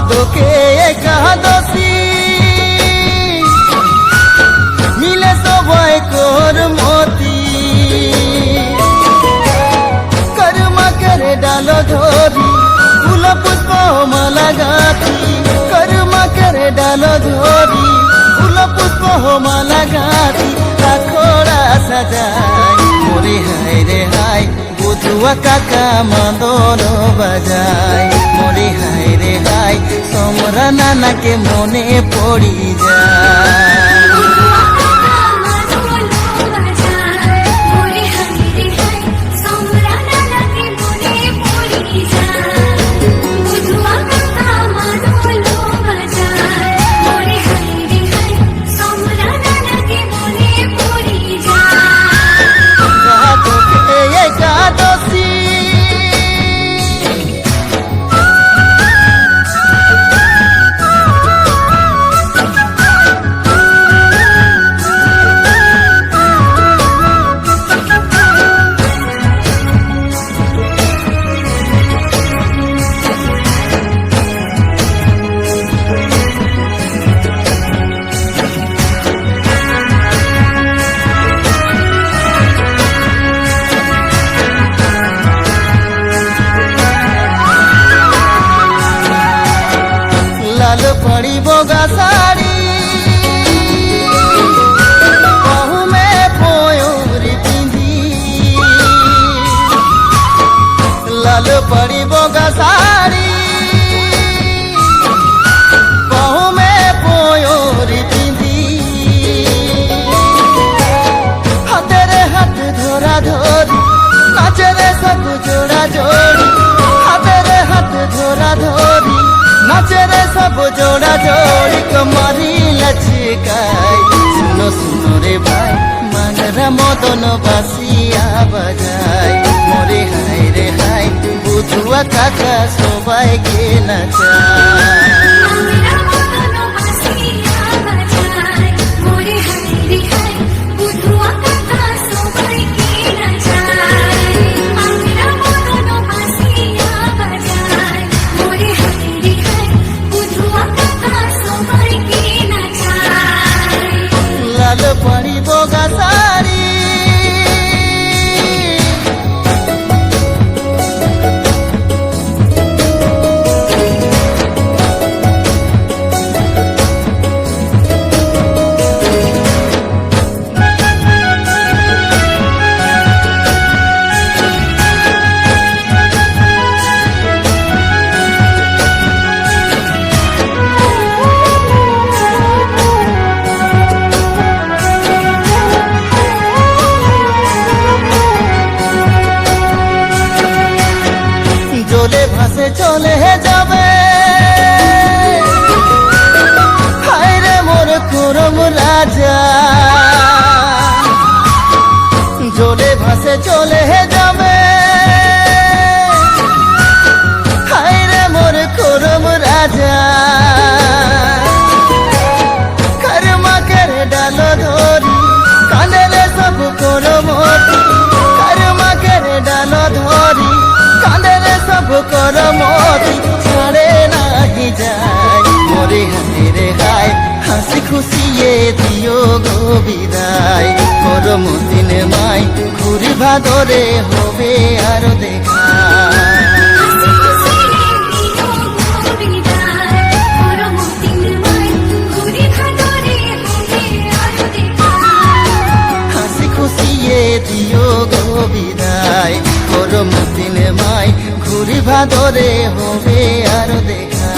ভাদকে একাদশী মিলে সবাই করমতি কর্মা করে ডাল ধরি ফুল পুষ্প মালা গাঁথি কর্মা করে ডাল ধরি ফুল পুষ্প মালা গাঁথি রাখড়া সাজাই মোরে হায় রে হায় বুধুয়া কাকা মাদল বাজায় মোরে হায় রে হায় তোমরা নানাকে মনে পড়ি যায়। लाल पड़ी बोगा साड़ी बहु में पोयोरी पिंधी लाल पड़ी बोगा साड़ी बहु में पोयोरी पिंधी हाथे रे हाथ धरा धरी नाचे रे सब जोड़ा जोड़ी हाथे रे हाथ धरा धरी नाचे रे सब जोड़ा जोड़ी कमरी लचकाई सुनो सुनो रे भाई मांगरा मदन बासिया बजाय मोरे हाय रे हाय बुधुआ काका सबाई के नचाय। लाल पड़ी बोगा साड़ी চলে ভাসে চলে যাবে হায় রে মোর করম রাজা জলে ভাসে চলে যাবে হায় রে মোর করম রাজা কর্মা করে ডাল ধরি কাঁদলে সব করমতি কর্মা করে ডাল ধরি কাঁদলে সব করমতি ছাড়ে নাহি যায় মোরে হায় রে হায় হাসি খুশিয়ে দিও গো বিদায় করমতিন মাই ঘুরি ভাদরে হবে আর দেখা। দিও গো বিদায় করমতিন মাই ঘুরি ভাদরে হবে আর দেখা।